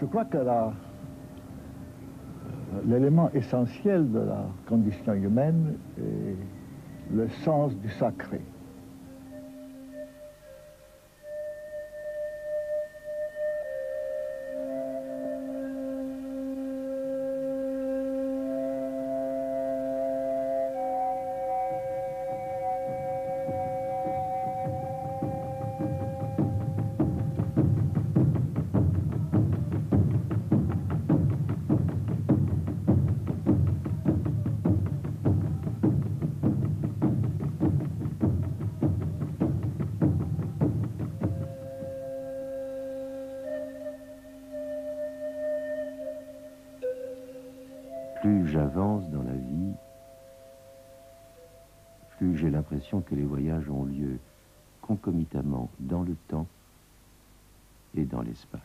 Je crois que l'élément essentiel de la condition humaine est le sens du sacré. Plus j'avance dans la vie, plus j'ai l'impression que les voyages ont lieu concomitamment dans le temps et dans l'espace.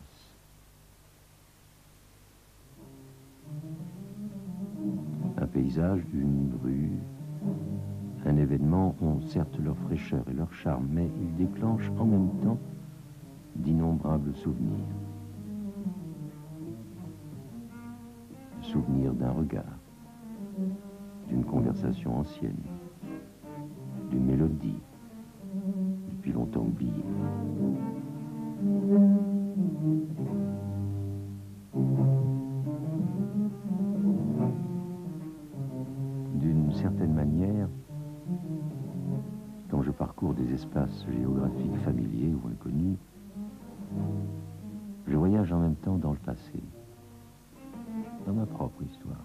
Un paysage, une rue, un événement ont certes leur fraîcheur et leur charme, mais ils déclenchent en même temps d'innombrables souvenirs. Souvenir d'un regard, d'une conversation ancienne, d'une mélodie, depuis longtemps oubliée. D'une certaine manière, quand je parcours des espaces géographiques familiers ou inconnus, je voyage en même temps dans le passé, dans ma propre histoire.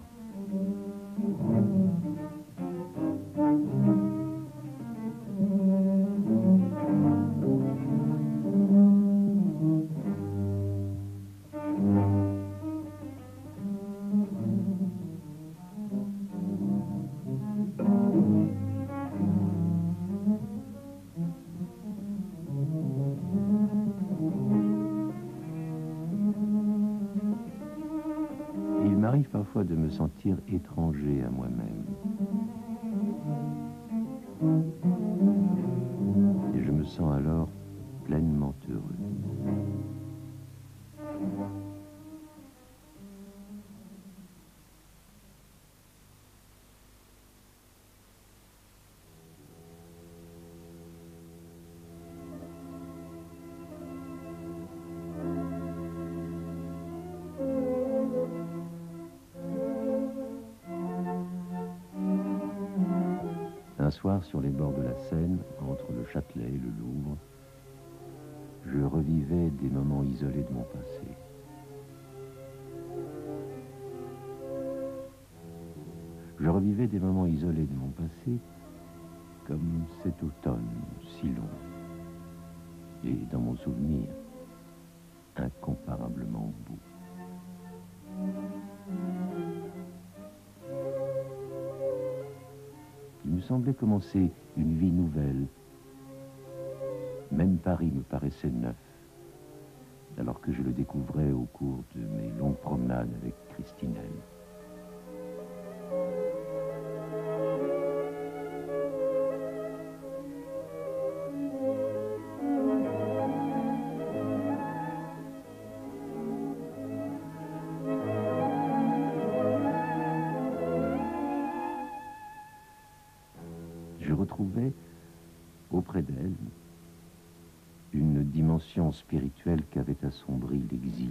Il m'arrive parfois de me sentir étranger à moi-même. Et je me sens alors pleinement heureux. Un soir, sur les bords de la Seine, entre le Châtelet et le Louvre, je revivais des moments isolés de mon passé. Je revivais des moments isolés de mon passé, comme cet automne si long, et dans mon souvenir, incomparablement beau. Il me semblait commencer une vie nouvelle. Même Paris me paraissait neuf, alors que je le découvrais au cours de mes longues promenades avec Christinelle. Je retrouvais auprès d'elle une dimension spirituelle qu'avait assombri l'exil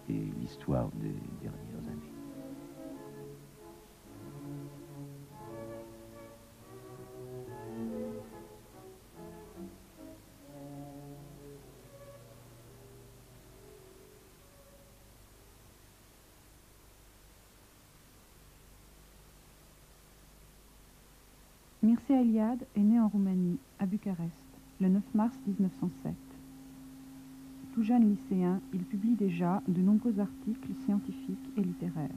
et l'histoire des dernières années. Mircea Eliade est né en Roumanie, à Bucarest, le 9 mars 1907. Tout jeune lycéen, il publie déjà de nombreux articles scientifiques et littéraires.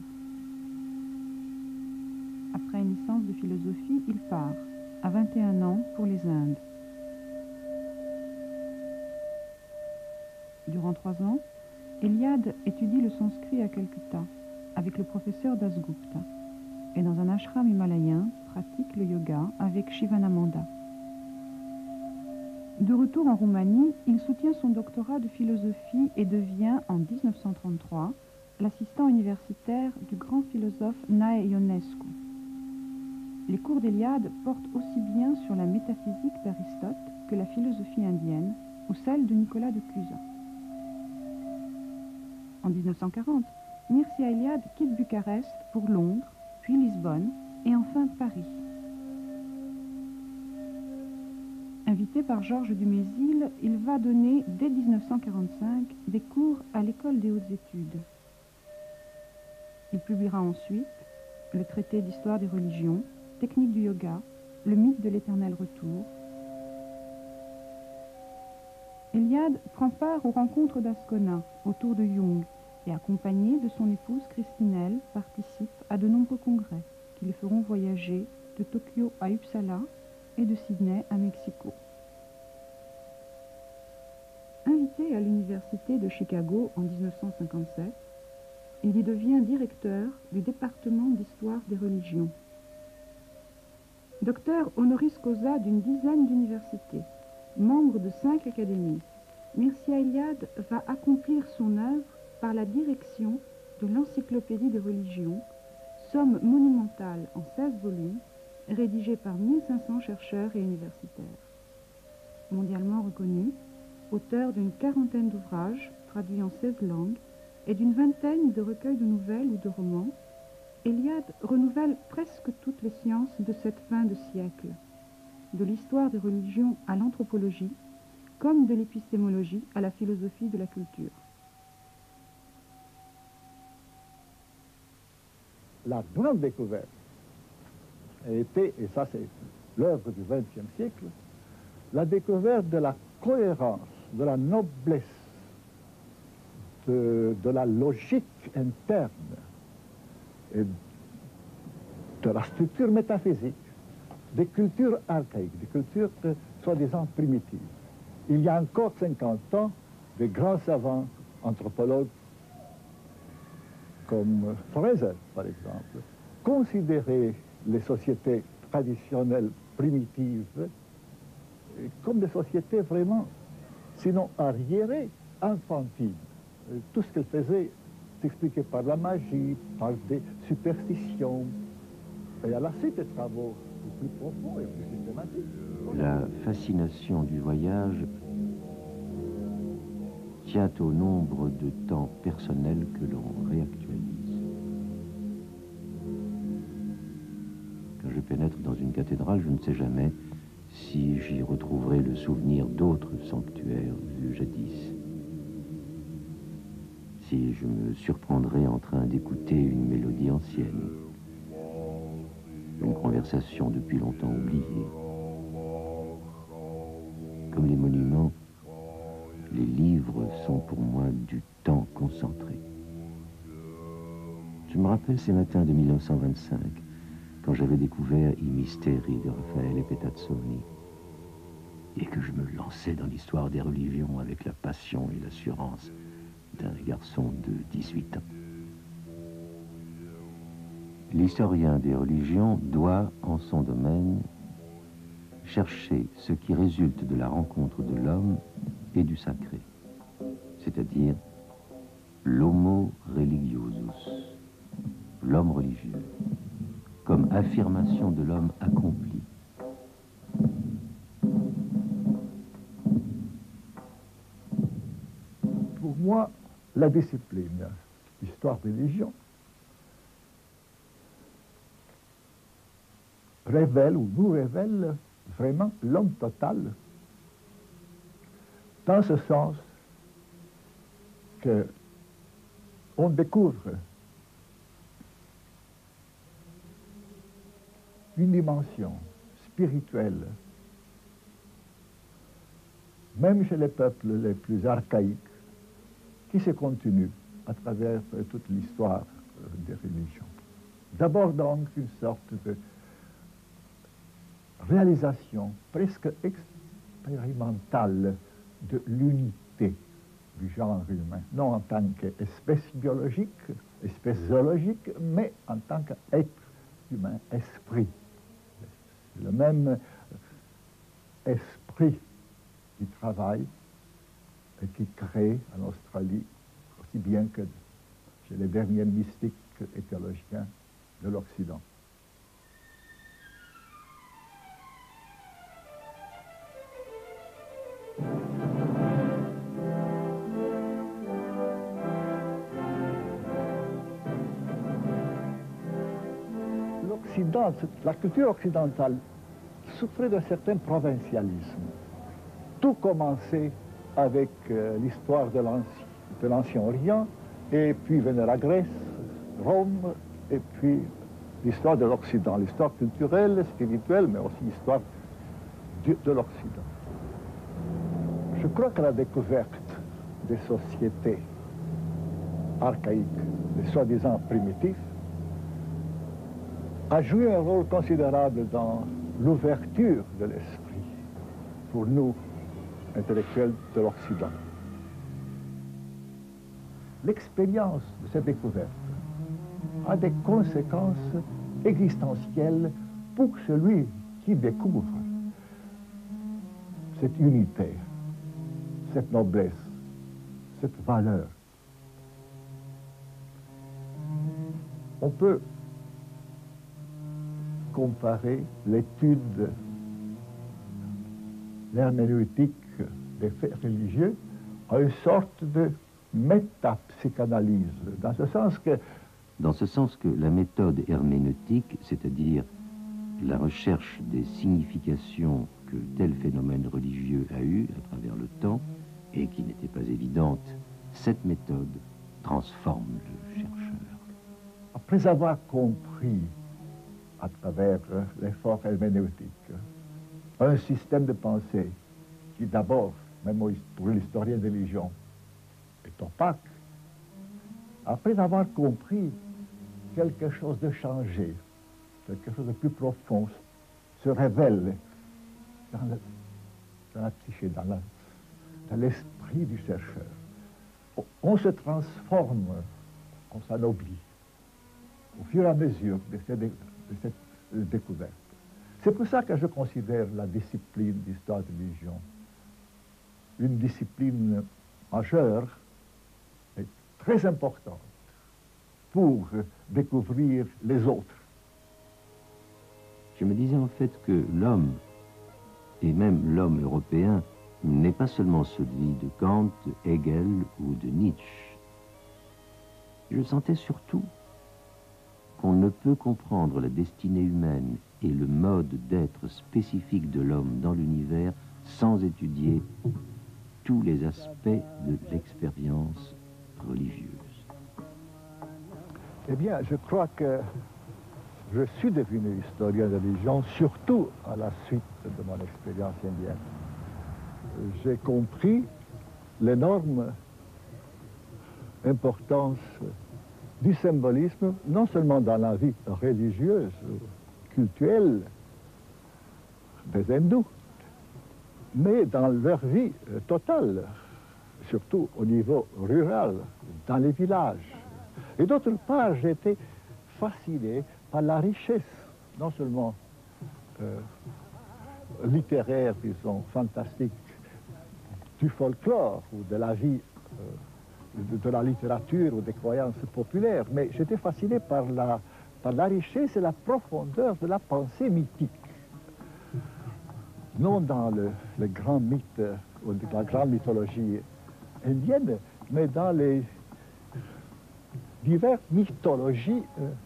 Après une licence de philosophie, il part, à 21 ans, pour les Indes. Durant 3 ans, Eliade étudie le sanskrit à Calcutta, avec le professeur Dasgupta, et dans un ashram himalayen, pratique le yoga avec Shivananda. De retour en Roumanie, il soutient son doctorat de philosophie et devient, en 1933, l'assistant universitaire du grand philosophe Nae Ionescu. Les cours d'Héliade portent aussi bien sur la métaphysique d'Aristote que la philosophie indienne ou celle de Nicolas de Cusa. En 1940, Mircea Eliade quitte Bucarest pour Londres, puis Lisbonne et enfin Paris. Invité par Georges Dumézil, il va donner dès 1945 des cours à l'École des hautes études. Il publiera ensuite le traité d'histoire des religions, technique du yoga, le mythe de l'éternel retour. Eliade prend part aux rencontres d'Ascona autour de Jung et, accompagné de son épouse Christinelle, participe à de nombreux congrès qui le feront voyager de Tokyo à Uppsala et de Sydney à Mexico. Invité à l'université de Chicago en 1957, il y devient directeur du département d'histoire des religions. Docteur honoris causa d'une dizaine d'universités, membre de 5 académies, Mircea Eliade va accomplir son œuvre par la direction de l'Encyclopédie des religions, somme monumentale en 16 volumes, rédigée par 1500 chercheurs et universitaires. Mondialement reconnu, auteur d'une quarantaine d'ouvrages traduits en 16 langues et d'une vingtaine de recueils de nouvelles ou de romans, Eliade renouvelle presque toutes les sciences de cette fin de siècle, de l'histoire des religions à l'anthropologie, comme de l'épistémologie à la philosophie de la culture. La grande découverte a été, et ça c'est l'œuvre du XXe siècle, la découverte de la cohérence, de la noblesse, de la logique interne et de la structure métaphysique des cultures archaïques, des cultures soi-disant primitives. Il y a encore 50 ans, des grands savants anthropologues comme Fraser, par exemple, considéraient les sociétés traditionnelles primitives comme des sociétés vraiment, sinon arriérées, enfantines. Tout ce qu'elles faisaient s'expliquait par la magie, par des superstitions. Et à la suite des travaux plus profonds et plus systématiques. La fascination du voyage tient au nombre de temps personnels que l'on réactualise. Quand je pénètre dans une cathédrale, je ne sais jamais si j'y retrouverai le souvenir d'autres sanctuaires vus jadis. Si je me surprendrai en train d'écouter une mélodie ancienne, une conversation depuis longtemps oubliée. Comme les monuments, les livres sont pour moi du temps concentré. Je me rappelle ces matins de 1925, quand j'avais découvert I Misteri de Raffaele Petazzoni, et que je me lançais dans l'histoire des religions avec la passion et l'assurance d'un garçon de 18 ans. L'historien des religions doit, en son domaine, chercher ce qui résulte de la rencontre de l'homme et du sacré, c'est-à-dire l'homo religiosus, l'homme religieux, comme affirmation de l'homme accompli. Pour moi, la discipline, histoire de religion, révèle ou nous révèle vraiment l'homme total, dans ce sens que on découvre une dimension spirituelle, même chez les peuples les plus archaïques, qui se continue à travers toute l'histoire des religions. D'abord donc une sorte de réalisation presque expérimentale de l'unité du genre humain, non en tant qu'espèce biologique, espèce zoologique, mais en tant qu'être humain, esprit. Le même esprit qui travaille et qui crée en Australie, aussi bien que chez les derniers mystiques et théologiens de l'Occident. La culture occidentale souffrait d'un certain provincialisme. Tout commençait avec l'histoire de l'Ancien Orient, et puis venait la Grèce, Rome, et puis l'histoire de l'Occident, l'histoire culturelle, spirituelle, mais aussi l'histoire de l'Occident. Je crois que la découverte des sociétés archaïques, des soi-disant primitifs, a joué un rôle considérable dans l'ouverture de l'esprit pour nous, intellectuels de l'Occident. L'expérience de cette découverte a des conséquences existentielles pour celui qui découvre cette unité, cette noblesse, cette valeur. On peut comparer l'étude, l'herméneutique des faits religieux à une sorte de métapsychanalyse, dans ce sens que la méthode herméneutique, c'est-à-dire la recherche des significations que tel phénomène religieux a eu à travers le temps et qui n'était pas évidente, cette méthode transforme le chercheur. Après avoir compris à travers l'effort herméneutique un système de pensée qui d'abord, même pour l'historien de religion, est opaque, après avoir compris quelque chose de changé, quelque chose de plus profond, se révèle dans la psyché, dans l'esprit du chercheur. On se transforme, on s'anoblit au fur et à mesure de cette découverte. C'est pour ça que je considère la discipline d'histoire de religion une discipline majeure et très importante pour découvrir les autres. Je me disais en fait que l'homme, et même l'homme européen, n'est pas seulement celui de Kant, de Hegel ou de Nietzsche. Je sentais surtout qu'on ne peut comprendre la destinée humaine et le mode d'être spécifique de l'homme dans l'univers sans étudier tous les aspects de l'expérience religieuse. Eh bien, je crois que je suis devenu historien de religion, surtout à la suite de mon expérience indienne. J'ai compris l'énorme importance du symbolisme, non seulement dans la vie religieuse, culturelle des hindous, mais dans leur vie totale, surtout au niveau rural, dans les villages. Et d'autre part, j'ai été fasciné par la richesse, non seulement littéraire, disons, fantastique, du folklore ou de la vie, de la littérature ou des croyances populaires, mais j'étais fasciné par la richesse et la profondeur de la pensée mythique. Non dans le grand mythe ou la grande mythologie indienne, mais dans les diverses mythologies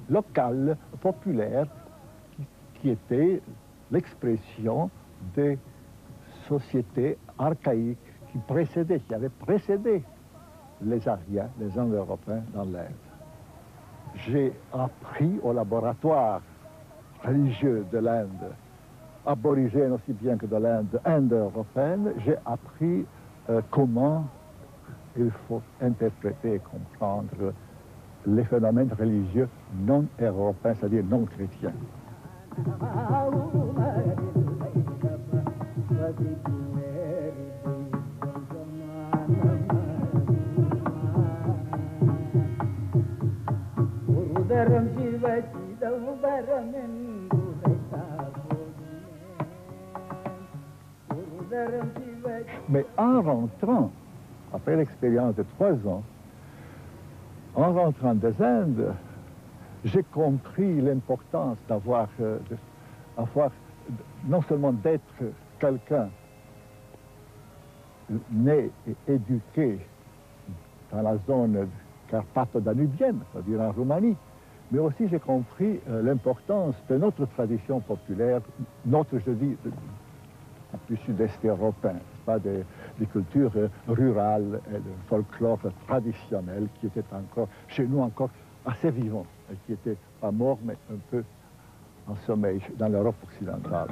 locales, populaires, qui étaient l'expression des sociétés archaïques qui avaient précédé les Ariens, les Indo-Européens dans l'Inde. J'ai appris au laboratoire religieux de l'Inde, aborigène aussi bien que de l'Inde indo-européenne, j'ai appris comment il faut interpréter et comprendre les phénomènes religieux non européens, c'est-à-dire non chrétiens. Mais en rentrant, après l'expérience de 3 ans, en rentrant des Indes, j'ai compris l'importance d'avoir, non seulement d'être quelqu'un né et éduqué dans la zone carpato-danubienne, c'est-à-dire en Roumanie, mais aussi j'ai compris l'importance de notre tradition populaire, notre, je dis, du sud-est européen, pas des cultures rurales et le folklore traditionnel qui était encore, chez nous encore, assez vivant, et qui était pas mort, mais un peu en sommeil dans l'Europe occidentale.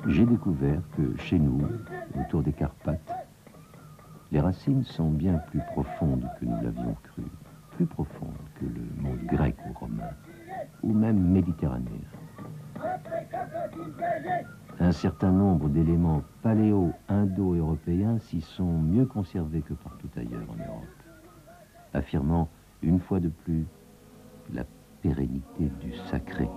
J'ai découvert que chez nous, autour des Carpates, les racines sont bien plus profondes que nous l'avions cru, plus profondes que le monde grec ou romain, ou même méditerranéen. Un certain nombre d'éléments paléo-indo-européens s'y sont mieux conservés que partout ailleurs en Europe, affirmant une fois de plus la pérennité du sacré.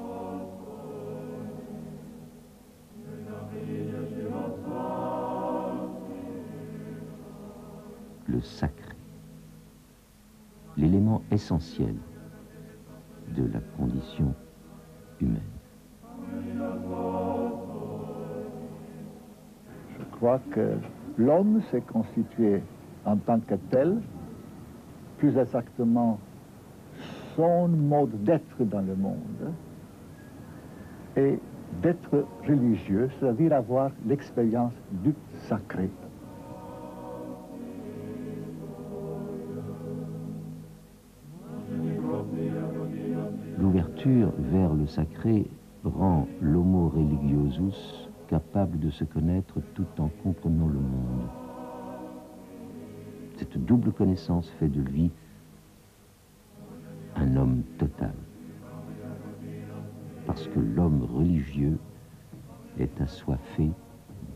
Le sacré, l'élément essentiel de la condition humaine. Je crois que l'homme s'est constitué en tant que tel, plus exactement son mode d'être dans le monde, et d'être religieux, c'est-à-dire avoir l'expérience du sacré. L'ouverture vers le sacré rend l'homo religiosus capable de se connaître tout en comprenant le monde. Cette double connaissance fait de lui un homme total. Parce que l'homme religieux est assoiffé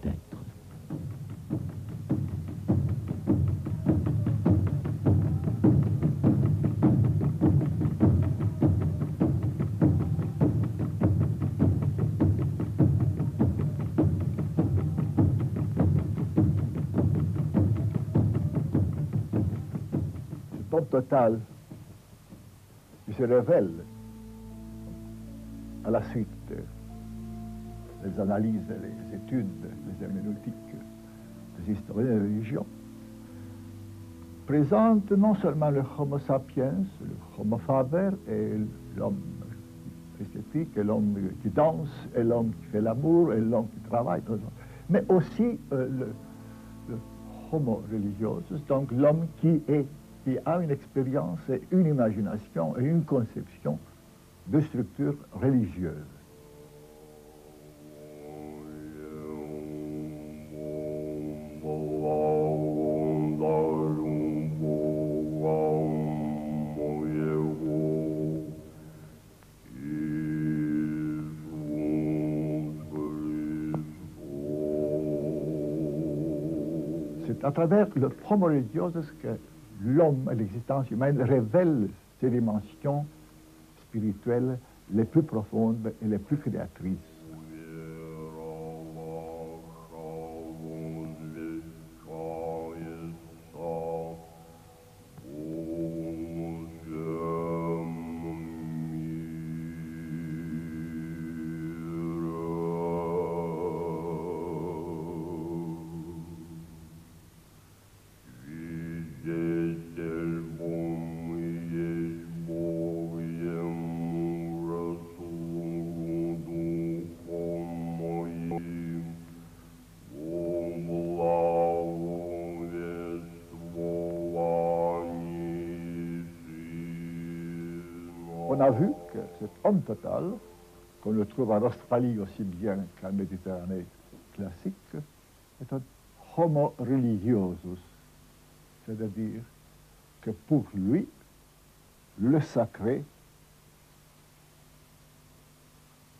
d'être. Total, qui se révèle à la suite des analyses, les études, les herméneutiques des historiens de religion, présente non seulement le Homo sapiens, le Homo faber, et l'homme esthétique, et l'homme qui danse, et l'homme qui fait l'amour, et l'homme qui travaille, mais aussi le Homo religiosus, donc l'homme qui a une expérience et une imagination et une conception de structure religieuse. C'est à travers le Homo religiosus que l'homme et l'existence humaine révèlent ces dimensions spirituelles les plus profondes et les plus créatrices. On a vu que cet homme total, qu'on le trouve en Australie aussi bien qu'en Méditerranée classique, est un homo religiosus, c'est-à-dire que pour lui, le sacré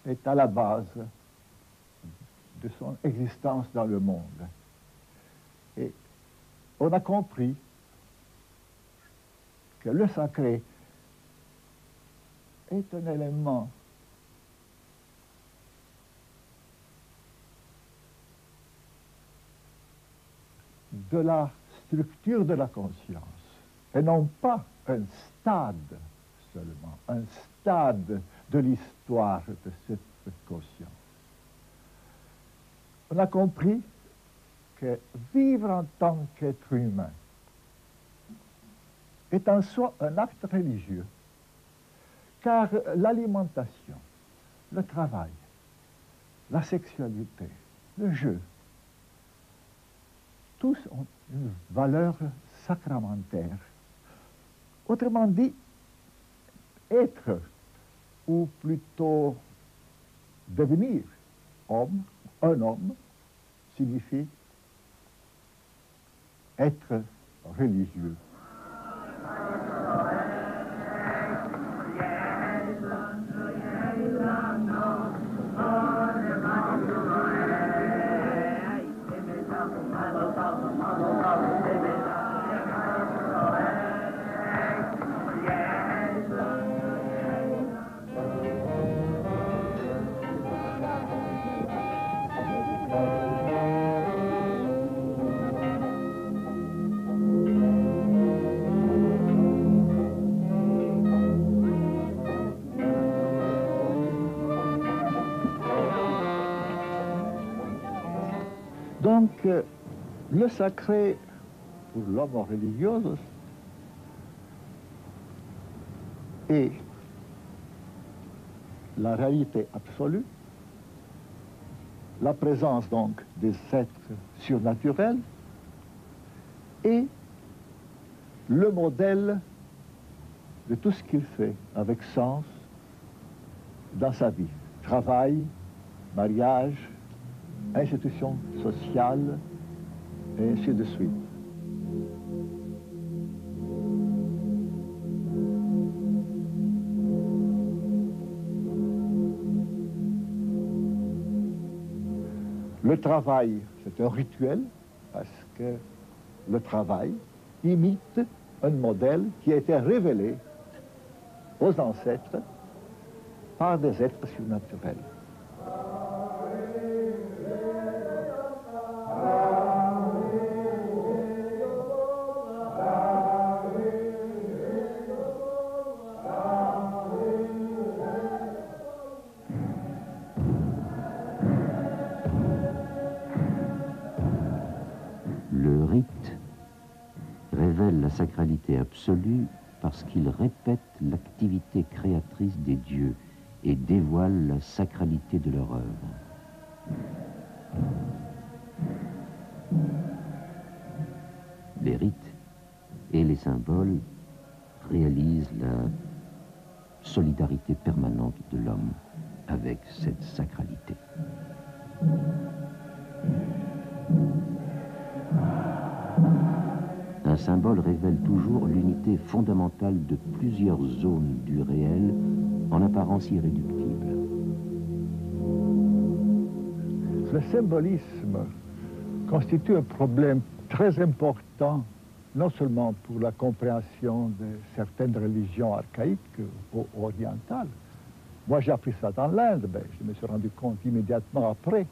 est à la base de son existence dans le monde. Et on a compris que le sacré est un élément de la structure de la conscience, et non pas un stade seulement, un stade de l'histoire de cette conscience. On a compris que vivre en tant qu'être humain est en soi un acte religieux, car l'alimentation, le travail, la sexualité, le jeu, tous ont une valeur sacramentaire. Autrement dit, être, ou plutôt devenir homme, un homme, signifie être religieux. Donc, le sacré pour l'homme religieux est la réalité absolue, la présence donc des êtres surnaturels et le modèle de tout ce qu'il fait avec sens dans sa vie. Travail, mariage, institutions sociales, et ainsi de suite. Le travail, c'est un rituel, parce que le travail imite un modèle qui a été révélé aux ancêtres par des êtres surnaturels. Le rite révèle la sacralité absolue parce qu'il répète l'activité créatrice des dieux et dévoile la sacralité de leur œuvre. Les rites et les symboles réalisent la solidarité permanente de l'homme avec cette sacralité. Un symbole révèle toujours l'unité fondamentale de plusieurs zones du réel, en apparence irréductible. Le symbolisme constitue un problème très important, non seulement pour la compréhension de certaines religions archaïques ou orientales. Moi, j'ai appris ça dans l'Inde, mais je me suis rendu compte immédiatement après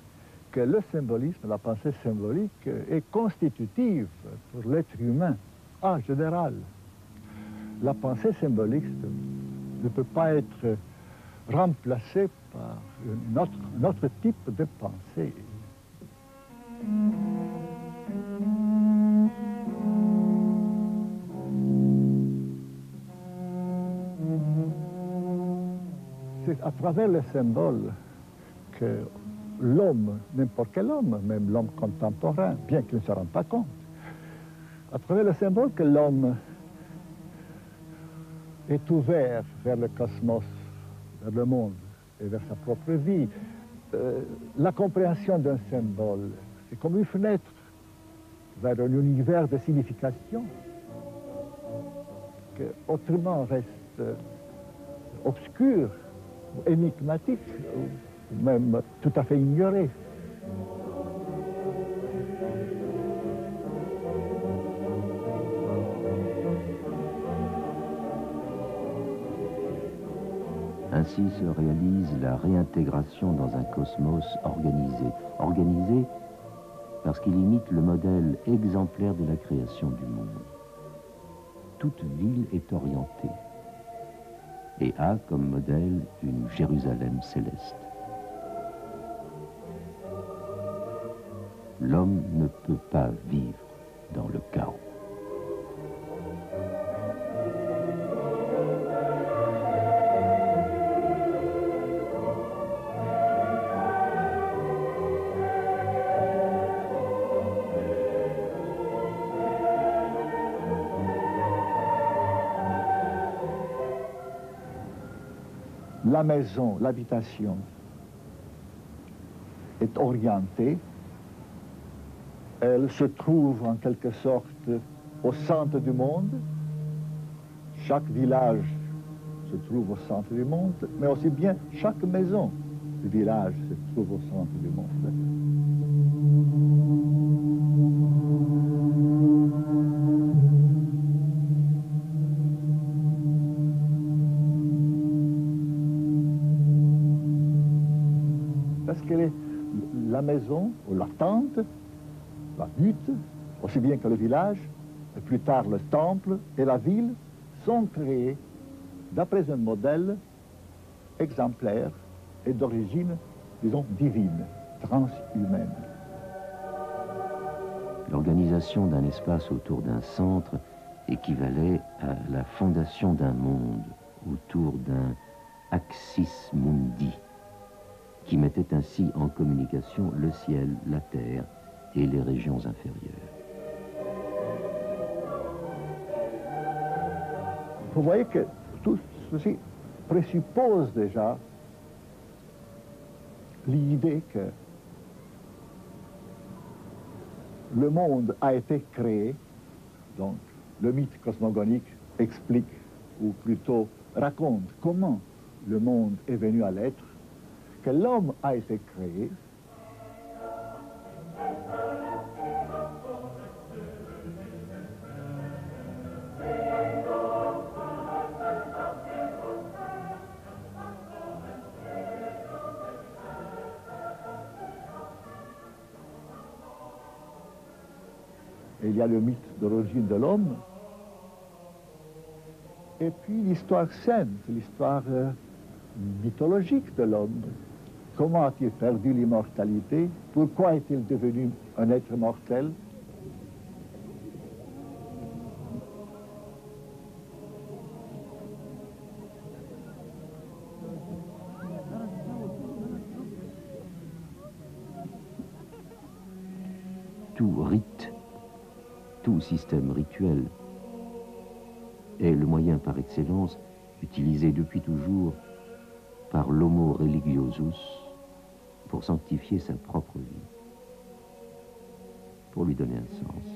que le symbolisme, la pensée symbolique, est constitutive pour l'être humain en général. La pensée symbolique ne peut pas être remplacée par un autre type de pensée. C'est à travers les symboles que l'homme, n'importe quel homme, même l'homme contemporain, bien qu'il ne se rende pas compte, à travers le symbole que l'homme est ouvert vers le cosmos, vers le monde et vers sa propre vie. La compréhension d'un symbole, c'est comme une fenêtre vers un univers de signification qui autrement reste obscur, énigmatique, ou même tout à fait ignoré. Ainsi se réalise la réintégration dans un cosmos organisé. Organisé parce qu'il imite le modèle exemplaire de la création du monde. Toute ville est orientée et a comme modèle une Jérusalem céleste. L'homme ne peut pas vivre dans le chaos. La maison, l'habitation est orientée. Elle se trouve en quelque sorte au centre du monde. Chaque village se trouve au centre du monde, mais aussi bien chaque maison du village se trouve au centre du monde. Parce que la maison, ou la tente, la hutte, aussi bien que le village, et plus tard le temple et la ville, sont créés d'après un modèle exemplaire et d'origine, disons, divine, transhumaine. L'organisation d'un espace autour d'un centre équivalait à la fondation d'un monde autour d'un axis mundi, qui mettait ainsi en communication le ciel, la terre et les régions inférieures. Vous voyez que tout ceci présuppose déjà l'idée que le monde a été créé, donc le mythe cosmogonique explique, ou plutôt raconte comment le monde est venu à l'être, que l'homme a été créé. Et il y a le mythe de l'origine de l'homme, et puis l'histoire sainte, l'histoire mythologique de l'homme. Comment a-t-il perdu l'immortalité? Pourquoi est-il devenu un être mortel? Tout rite, tout système rituel est le moyen par excellence utilisé depuis toujours par l'homo religiosus pour sanctifier sa propre vie, pour lui donner un sens,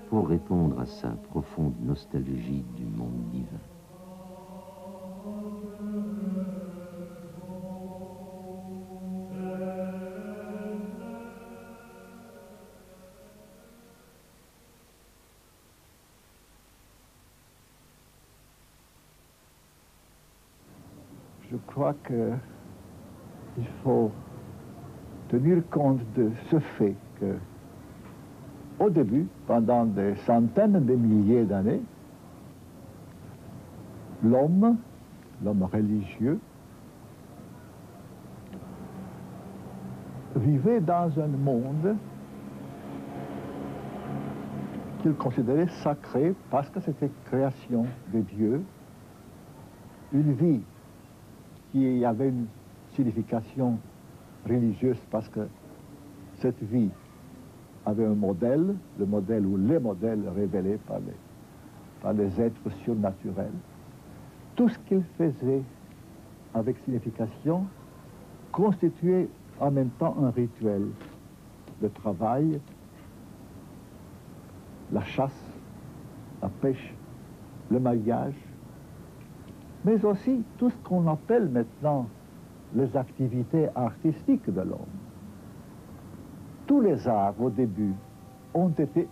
pour répondre à sa profonde nostalgie du monde divin. Je crois qu'il faut tenir compte de ce fait que, au début, pendant des centaines de milliers d'années, l'homme religieux, vivait dans un monde qu'il considérait sacré parce que c'était création de Dieu, une vie qui avait une signification religieuse parce que cette vie avait un modèle, le modèle ou les modèles révélés par les êtres surnaturels. Tout ce qu'il faisait avec signification constituait en même temps un rituel. Le travail, la chasse, la pêche, le mariage, mais aussi tout ce qu'on appelle maintenant les activités artistiques de l'homme. Tous les arts, au début, ont été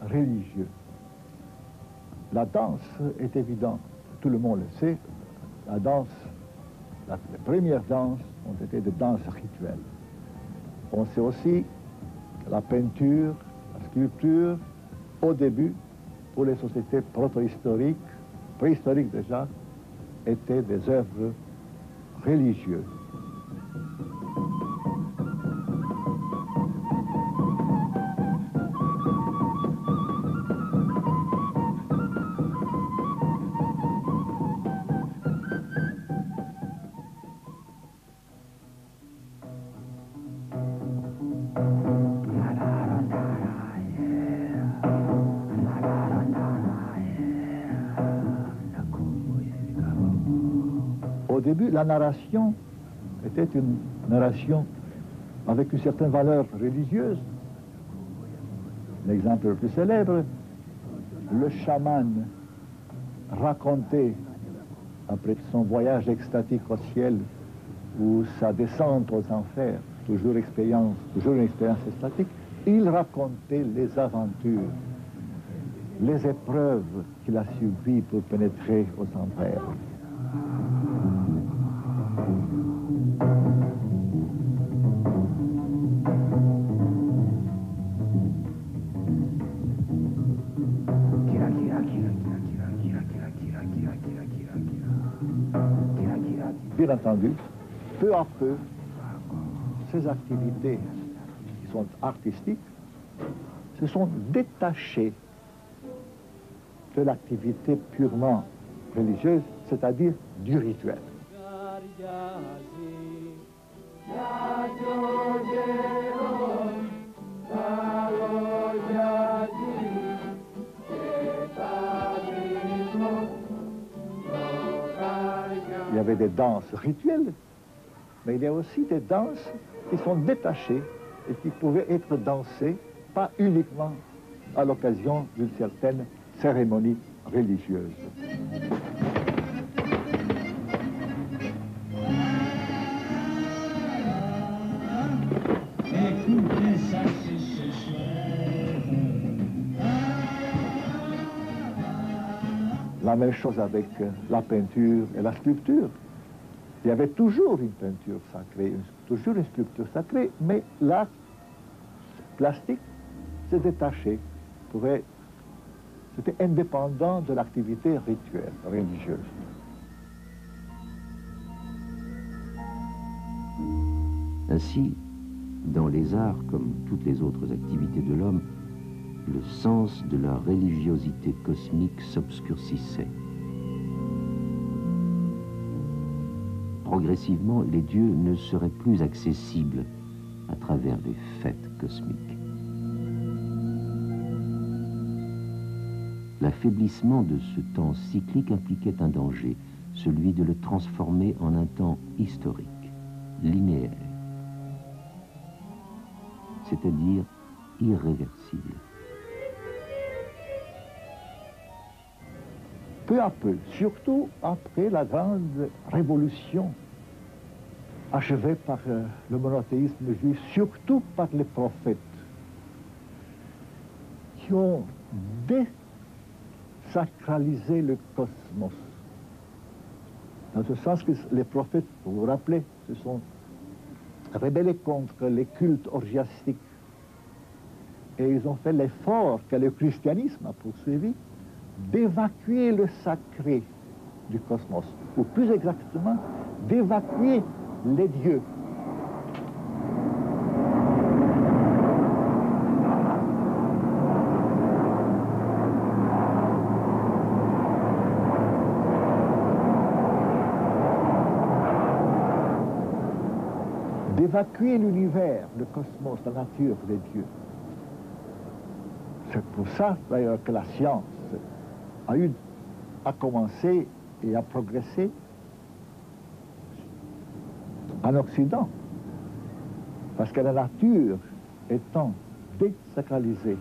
religieux. La danse est évidente, tout le monde le sait. La danse, les premières danses ont été des danses rituelles. On sait aussi que la peinture, la sculpture, au début, pour les sociétés protohistoriques, préhistoriques déjà, étaient des œuvres religieuses. Au début, la narration était une narration avec une certaine valeur religieuse. L'exemple le plus célèbre, le chaman racontait, après son voyage extatique au ciel ou sa descente aux enfers, toujours une expérience extatique, il racontait les aventures, les épreuves qu'il a subies pour pénétrer aux enfers. Bien entendu, peu à peu, ces activités qui sont artistiques se sont détachées de l'activité purement religieuse, c'est-à-dire du rituel. Il y avait des danses rituelles, mais il y a aussi des danses qui sont détachées et qui pouvaient être dansées, pas uniquement à l'occasion d'une certaine cérémonie religieuse. La même chose avec la peinture et la sculpture. Il y avait toujours une peinture sacrée, toujours une sculpture sacrée, mais l'art plastique s'est détaché, c'était indépendant de l'activité rituelle, religieuse. Ainsi, dans les arts comme toutes les autres activités de l'homme, le sens de la religiosité cosmique s'obscurcissait. Progressivement, les dieux ne seraient plus accessibles à travers les fêtes cosmiques. L'affaiblissement de ce temps cyclique impliquait un danger, celui de le transformer en un temps historique, linéaire, c'est-à-dire irréversible. Peu à peu, surtout après la grande révolution achevée par le monothéisme juif, surtout par les prophètes, qui ont désacralisé le cosmos. Dans ce sens que les prophètes, vous vous rappelez, se sont rebellés contre les cultes orgiastiques. Et ils ont fait l'effort que le christianisme a poursuivi d'évacuer le sacré du cosmos, ou plus exactement, d'évacuer les dieux. D'évacuer l'univers, le cosmos, la nature des dieux. C'est pour ça, d'ailleurs, que la science a commencé et a progressé en Occident. Parce que la nature étant désacralisée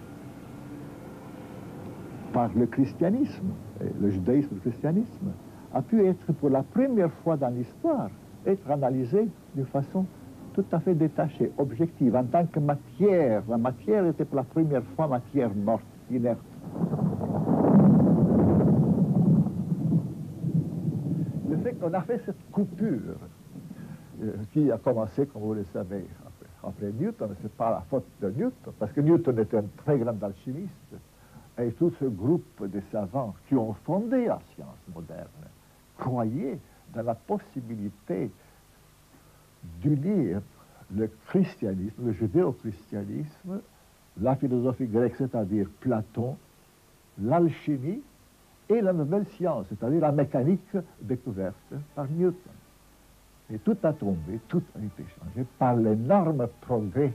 par le christianisme, et le judaïsme et le christianisme, a pu être pour la première fois dans l'histoire, être analysée d'une façon tout à fait détachée, objective, en tant que matière. La matière était pour la première fois matière morte, inerte. on a fait cette coupure qui a commencé, comme vous le savez, après Newton. Ce n'est pas la faute de Newton, parce que Newton était un très grand alchimiste. Et tout ce groupe de savants qui ont fondé la science moderne croyaient dans la possibilité d'unir le christianisme, le judéo-christianisme, la philosophie grecque, c'est-à-dire Platon, l'alchimie et la nouvelle science, c'est-à-dire la mécanique découverte par Newton. Et tout a tombé, tout a été changé par l'énorme progrès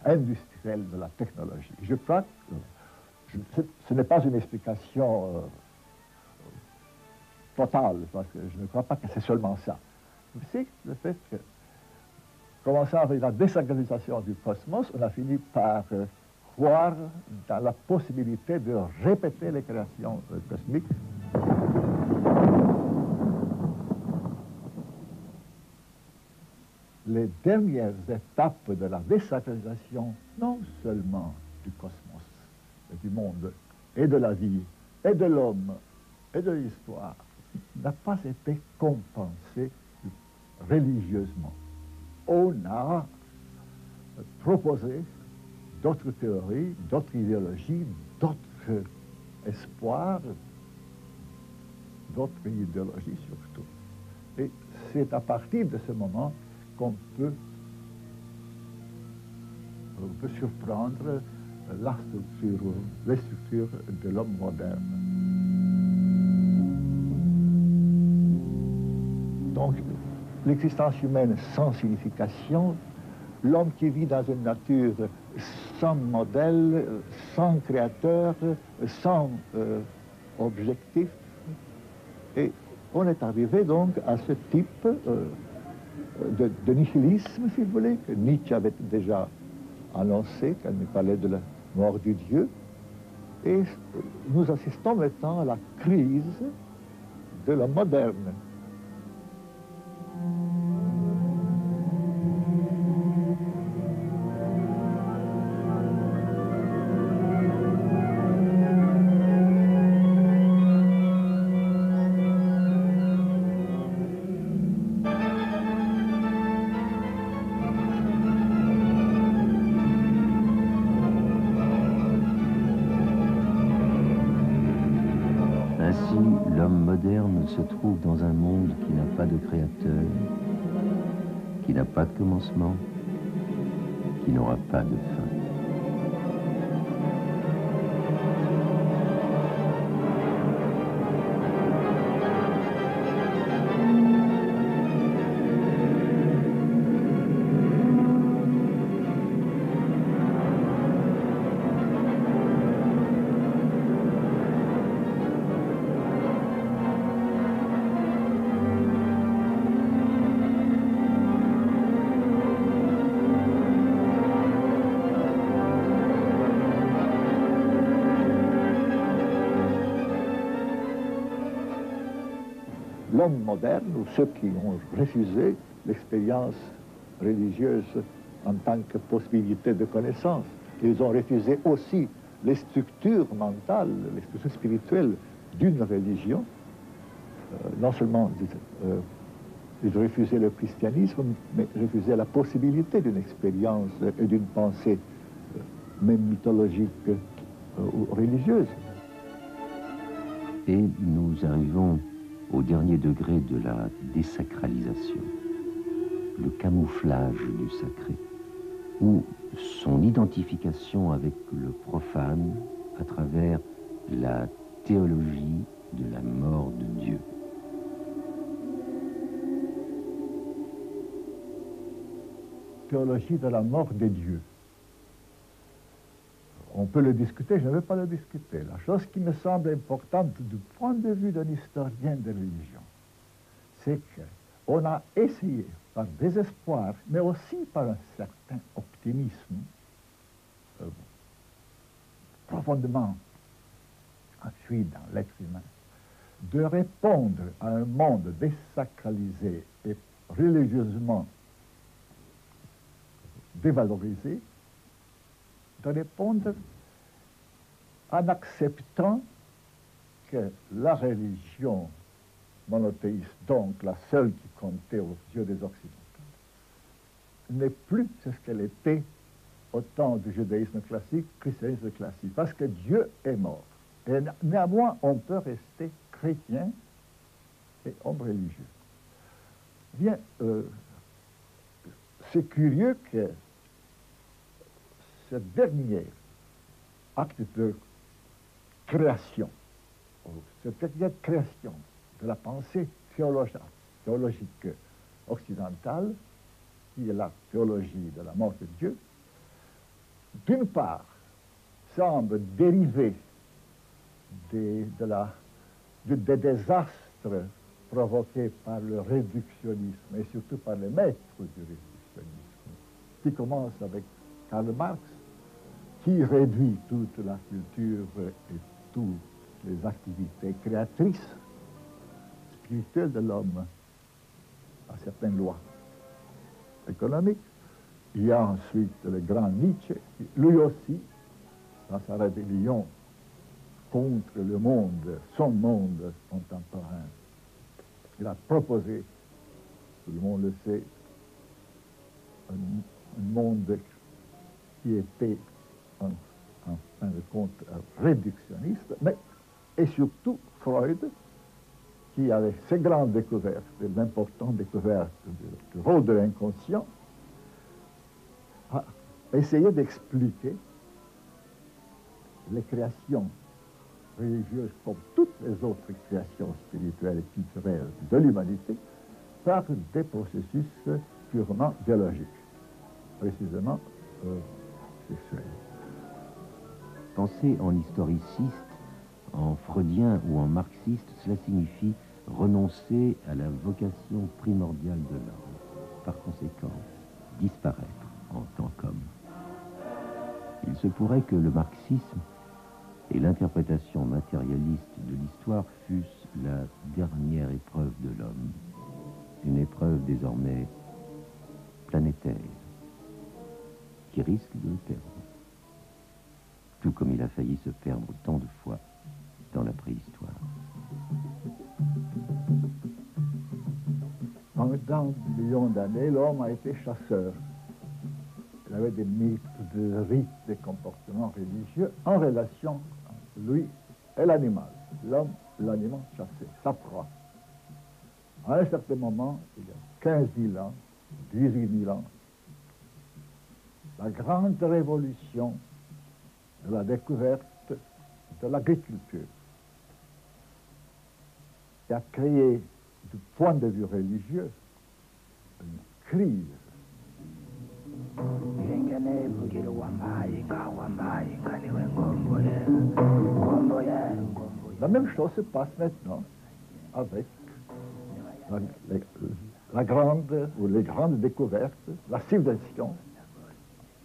industriel de la technologie. Je crois que ce n'est pas une explication totale, parce que je ne crois pas que c'est seulement ça. C'est le fait que, commençant avec la désacralisation du cosmos, on a fini par croire dans la possibilité de répéter les créations cosmiques. Les dernières étapes de la désacralisation, non seulement du cosmos, mais du monde, et de la vie, et de l'homme, et de l'histoire, n'a pas été compensée religieusement. On a proposé d'autres théories, d'autres idéologies, d'autres espoirs, d'autres idéologies surtout. Et c'est à partir de ce moment qu'on peut surprendre les structures de l'homme moderne. Donc, l'existence humaine sans signification, l'homme qui vit dans une nature sans modèle, sans créateur, sans objectif. Et on est arrivé donc à ce type de nihilisme, si vous voulez, que Nietzsche avait déjà annoncé quand il parlait de la mort du Dieu. Et nous assistons maintenant à la crise de l'homme moderne. Ainsi, l'homme moderne se trouve dans un monde qui n'a pas de créateur, qui n'a pas de commencement, qui n'aura pas de fin. L'homme moderne, ou ceux qui ont refusé l'expérience religieuse en tant que possibilité de connaissance, ils ont refusé aussi les structures mentales, les structures spirituelles d'une religion. Non seulement ils refusaient le christianisme, mais refusaient la possibilité d'une expérience et d'une pensée, même mythologique ou religieuse. Et nous arrivons au dernier degré de la désacralisation, le camouflage du sacré, ou son identification avec le profane à travers la théologie de la mort de Dieu. Théologie de la mort des dieux. On peut le discuter, je ne veux pas le discuter. La chose qui me semble importante du point de vue d'un historien de religion, c'est qu'on a essayé, par désespoir, mais aussi par un certain optimisme profondément enfui dans l'être humain, de répondre à un monde désacralisé et religieusement dévalorisé, de répondre en acceptant que la religion monothéiste, donc la seule qui comptait aux yeux des Occidentaux, n'est plus ce qu'elle était au temps du judaïsme classique, christianisme classique, parce que Dieu est mort. Et néanmoins, on peut rester chrétien et homme religieux. Bien, c'est curieux que ce dernier acte de création, cette dernière création de la pensée théologique occidentale, qui est la théologie de la mort de Dieu, d'une part, semble dériver des désastres provoqués par le réductionnisme et surtout par les maîtres du réductionnisme, qui commence avec Karl Marx, qui réduit toute la culture et toutes les activités créatrices spirituelles de l'homme à certaines lois économiques. Il y a ensuite le grand Nietzsche, qui, lui aussi, dans sa rébellion contre le monde, son monde contemporain, il a proposé, tout le monde le sait, un monde qui était, en fin de compte, réductionniste, mais, et surtout Freud, qui avait ses grandes découvertes, l'importante découverte du rôle de l'inconscient, a essayé d'expliquer les créations religieuses comme toutes les autres créations spirituelles et culturelles de l'humanité par des processus purement biologiques, précisément sexuels. Penser en historiciste, en freudien ou en marxiste, cela signifie renoncer à la vocation primordiale de l'homme. Par conséquent, disparaître en tant qu'homme. Il se pourrait que le marxisme et l'interprétation matérialiste de l'histoire fussent la dernière épreuve de l'homme, une épreuve désormais planétaire, qui risque de le perdre, tout comme il a failli se perdre tant de fois dans la préhistoire. Pendant des millions d'années, l'homme a été chasseur. Il avait des mythes, des rites, des comportements religieux en relation entre lui et l'animal. L'homme, l'animal chassé, sa proie. À un certain moment, il y a 15 000 ans, 18 000 ans, la grande révolution de la découverte de l'agriculture qui a créé, du point de vue religieux, une crise. La même chose se passe maintenant avec la grande ou les grandes découvertes, la civilisation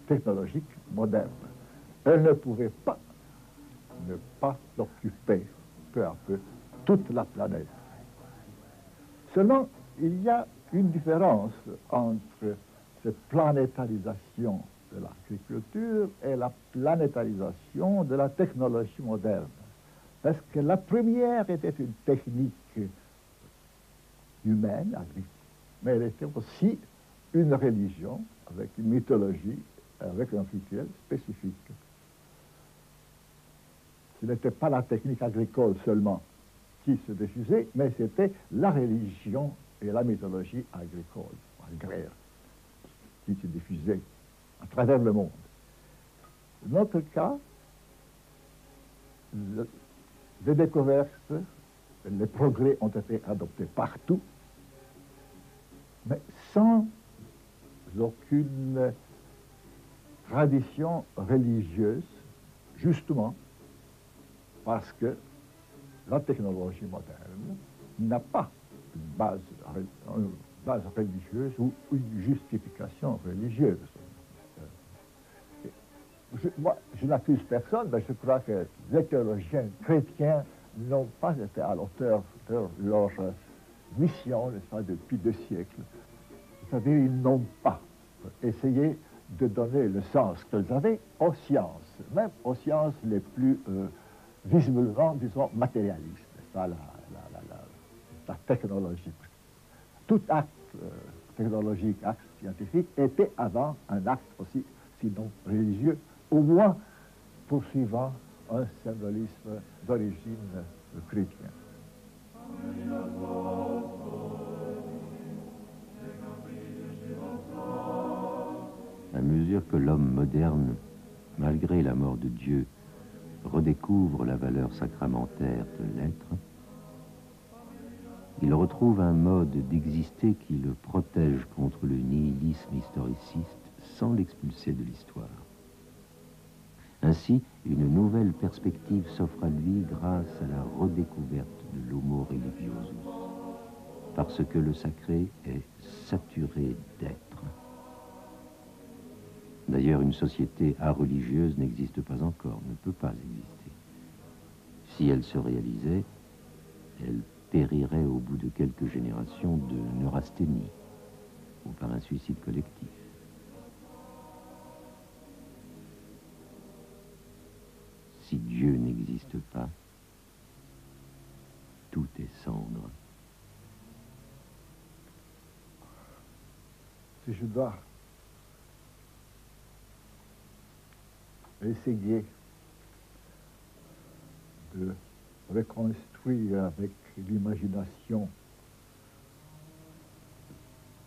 technologique moderne. Elle ne pouvait pas ne pas occuper peu à peu toute la planète. Seulement, il y a une différence entre cette planétarisation de l'agriculture et la planétarisation de la technologie moderne. Parce que la première était une technique humaine, agricole, mais elle était aussi une religion avec une mythologie, avec un rituel spécifique. Ce n'était pas la technique agricole seulement qui se diffusait, mais c'était la religion et la mythologie agricole, agraire, qui se diffusaient à travers le monde. Dans notre cas, les découvertes, les progrès ont été adoptés partout, mais sans aucune tradition religieuse, justement parce que la technologie moderne n'a pas une base religieuse ou une justification religieuse. Moi, je n'accuse personne, mais je crois que les théologiens chrétiens n'ont pas été à l'auteur de leur mission, n'est-ce pas, depuis 2 siècles. C'est-à-dire, ils n'ont pas essayé de donner le sens qu'ils avaient aux sciences, même aux sciences les plus visiblement, disons, matérialistes. La la technologie. Tout acte technologique, acte scientifique, était avant un acte aussi, sinon religieux, au moins poursuivant un symbolisme d'origine chrétienne. À mesure que l'homme moderne, malgré la mort de Dieu, redécouvre la valeur sacramentaire de l'être, il retrouve un mode d'exister qui le protège contre le nihilisme historiciste sans l'expulser de l'histoire. Ainsi, une nouvelle perspective s'offre à lui grâce à la redécouverte de l'homo religiosus, parce que le sacré est saturé d'être. D'ailleurs, une société areligieuse n'existe pas encore, ne peut pas exister. Si elle se réalisait, elle périrait au bout de quelques générations de neurasthénie ou par un suicide collectif. Si Dieu n'existe pas, tout est cendre. Si je dois essayer de reconstruire avec l'imagination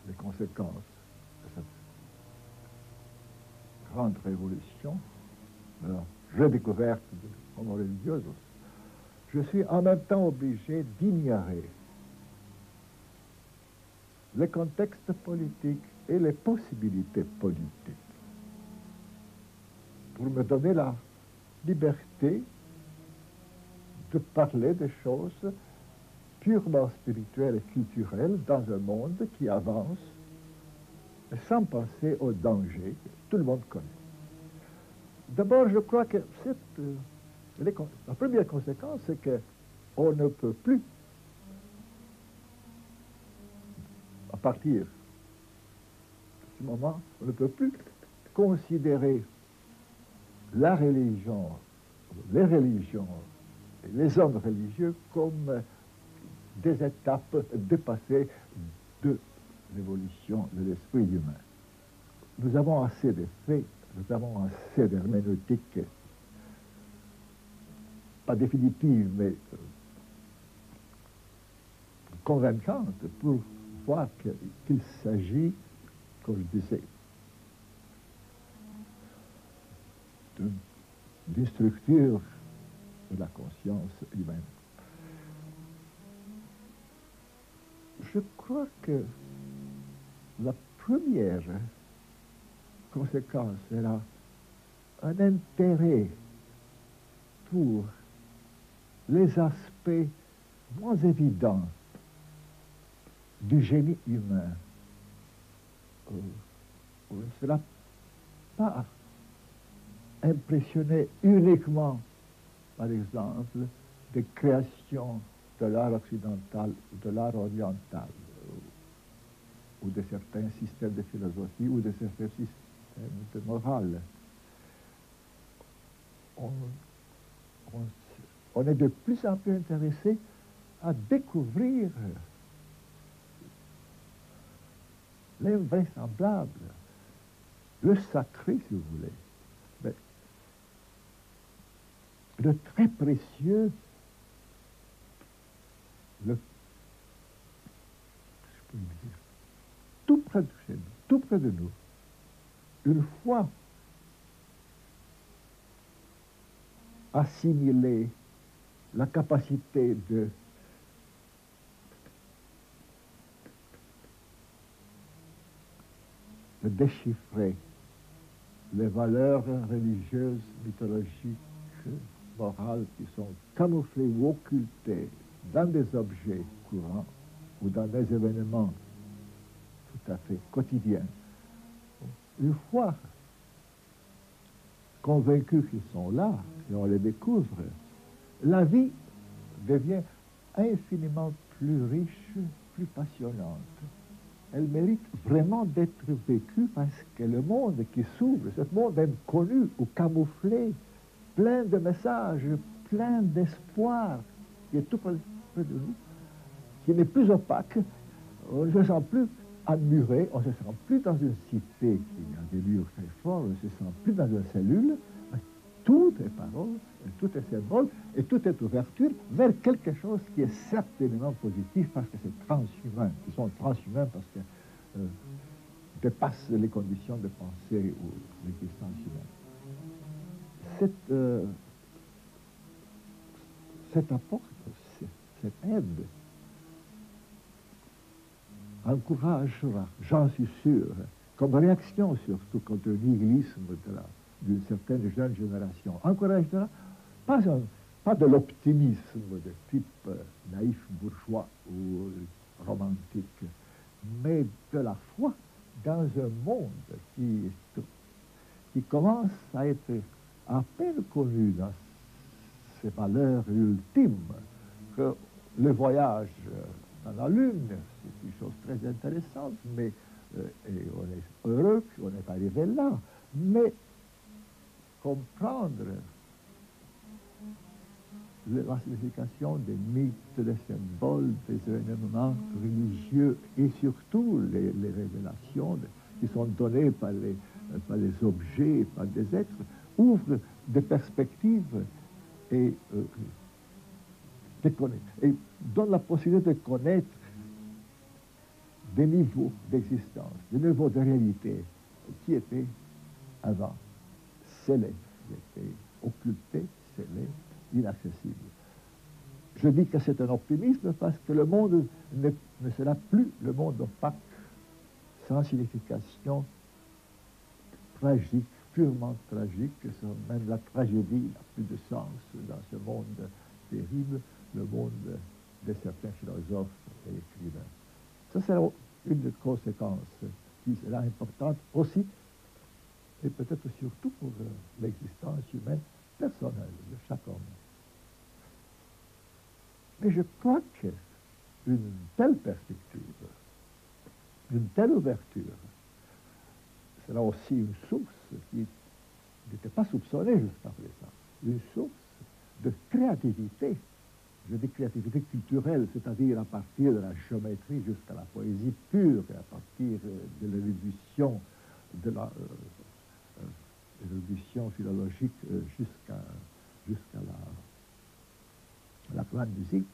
les conséquences de cette grande révolution, de la redécouverte de l'homo religiosus, je suis en même temps obligé d'ignorer les contextes politiques et les possibilités politiques pour me donner la liberté de parler des choses purement spirituelles et culturelles dans un monde qui avance sans penser aux dangers que tout le monde connaît. D'abord, je crois que la première conséquence, c'est qu'on ne peut plus, à partir de ce moment, on ne peut plus considérer la religion, les religions et les hommes religieux comme des étapes dépassées de l'évolution de l'esprit humain. Nous avons assez de faits, nous avons assez d'herméneutique, pas définitive, mais convaincante, pour voir qu'il s'agit, comme je disais, d'une structure de la conscience humaine. Je crois que la première conséquence sera un intérêt pour les aspects moins évidents du génie humain. On ne sera pas impressionné uniquement, par exemple, des créations de l'art occidental ou de l'art oriental, ou de certains systèmes de philosophie ou de certains systèmes de morale. On est de plus en plus intéressé à découvrir l'invraisemblable, le sacré, si vous voulez, mais le très précieux, tout près de chez nous, tout près de nous. Une fois assimilé la capacité de déchiffrer les valeurs religieuses, mythologiques, morales qui sont camouflées ou occultées dans des objets courants ou dans des événements tout à fait quotidiens. Une fois convaincus qu'ils sont là et on les découvre, la vie devient infiniment plus riche, plus passionnante. Elle mérite vraiment d'être vécue parce que le monde qui s'ouvre, ce monde inconnu ou camouflé, plein de messages, plein d'espoir, qui est tout près de nous, qui n'est plus opaque, on ne se sent plus admiré, on ne se sent plus dans une cité qui a des murs très forts, on ne se sent plus dans une cellule. Tout est parole, tout est symbole, et tout est ouverture vers quelque chose qui est certainement positif parce que c'est transhumain. Ils sont transhumains parce que dépassent les conditions de pensée ou l'existence humaine. Cet apport, cette aide, encouragera, j'en suis sûr, comme réaction surtout contre le nihilisme d'une certaine jeune génération, encouragera pas de l'optimisme de type naïf bourgeois ou romantique, mais de la foi dans un monde qui commence à être à peine connu dans ses valeurs ultimes, que le voyage dans la Lune, c'est une chose très intéressante, mais et on est heureux qu'on est arrivé là, mais comprendre la signification des mythes, des symboles, des événements religieux et surtout les révélations qui sont données par les objets, par des êtres, ouvre des perspectives et donne la possibilité de connaître des niveaux d'existence, des niveaux de réalité qui étaient avant scellés, qui étaient occultés, scellés, inaccessibles. Je dis que c'est un optimisme parce que le monde ne sera plus le monde opaque, sans signification, tragique, purement tragique, même la tragédie n'a plus de sens dans ce monde terrible, le monde de certains philosophes et écrivains. Ça sera une des conséquences qui sera importante aussi, et peut-être surtout pour l'existence humaine personnelle de chaque homme. Mais je crois qu'une telle perspective, une telle ouverture, sera aussi une source qui n'était pas soupçonnée jusqu'à présent, une source de créativité. Je dis créativité culturelle, c'est-à-dire à partir de la géométrie jusqu'à la poésie pure, et à partir de l'érudition, de l'érudition philologique jusqu'à la grande musique.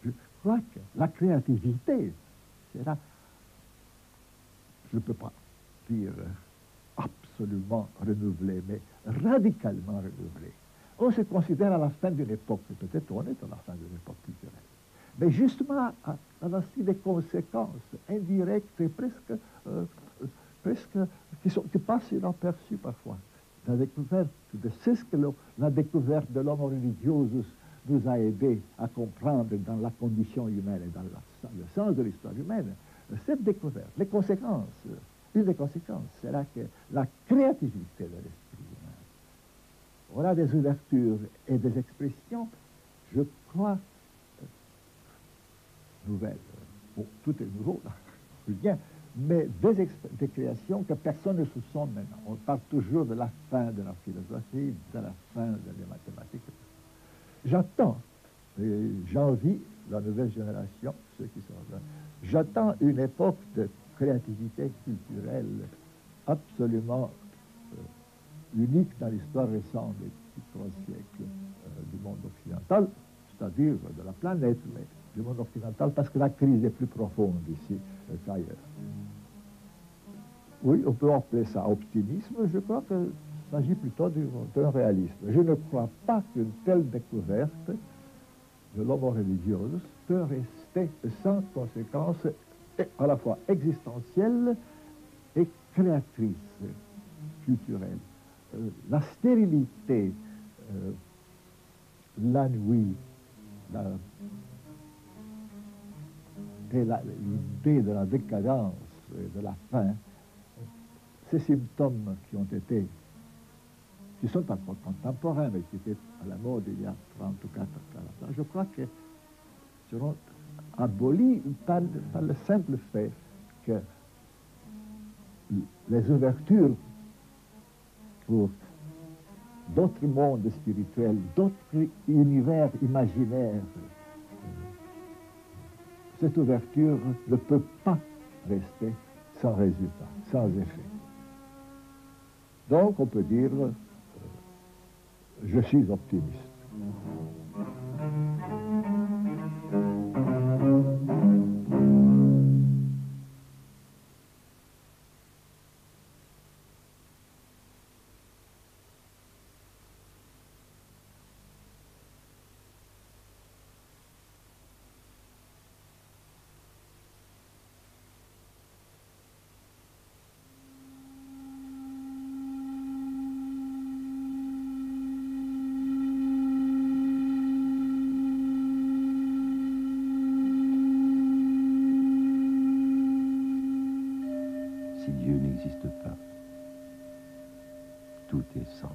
Je crois que la créativité sera, je ne peux pas dire absolument renouvelée, mais radicalement renouvelée. On se considère à la fin d'une époque, peut-être on est à la fin d'une époque culturelle, mais justement à la suite des conséquences indirectes et presque qui passent inaperçues parfois. La découverte de c'est ce que la découverte de l'homo religiosus nous a aidé à comprendre dans la condition humaine et dans le sens de l'histoire humaine. Cette découverte, les conséquences, une des conséquences sera que la créativité de l'esprit humain aura des ouvertures et des expressions, je crois, nouvelles. Bon, tout est nouveau, là, bien, mais des créations que personne ne soupçonne maintenant. On parle toujours de la fin de la philosophie, de la fin des mathématiques. J'attends, j'envie la nouvelle génération, ceux qui sont là, j'attends une époque de créativité culturelle absolument unique dans l'histoire récente des 3 siècles du monde occidental, c'est-à-dire de la planète, mais du monde occidental, parce que la crise est plus profonde ici qu'ailleurs. Oui, on peut appeler ça optimisme, je crois qu'il s'agit plutôt d'un réalisme. Je ne crois pas qu'une telle découverte de l'homo religiosus peut rester sans conséquences à la fois existentielles et créatrices, culturelles. La stérilité, l'ennui, l'idée de la décadence et de la fin, ces symptômes qui sont encore contemporains, mais qui étaient à la mode il y a 30 ou 40 ans, je crois que seront abolis par le simple fait que les ouvertures pour d'autres mondes spirituels, d'autres univers imaginaires cette ouverture ne peut pas rester sans résultat, sans effet. Donc on peut dire, je suis optimiste. Si Dieu n'existe pas, tout est cendre.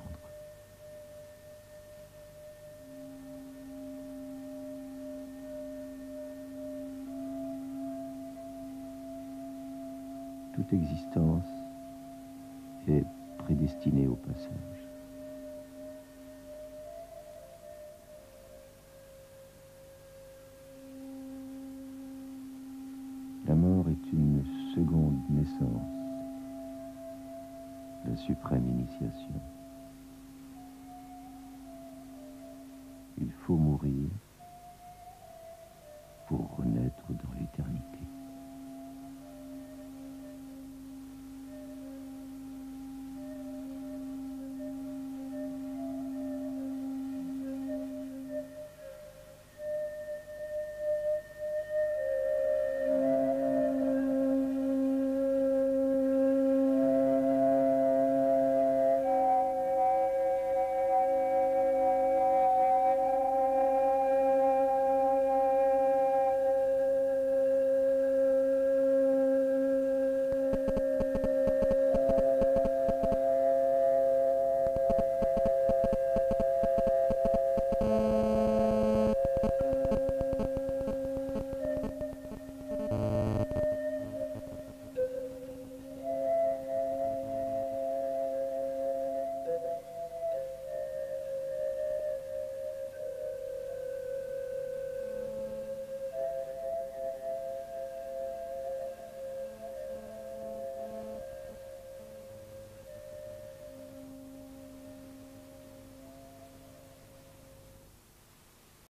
Toute existence est prédestinée au passage. La mort est une seconde naissance, la suprême initiation. Il faut mourir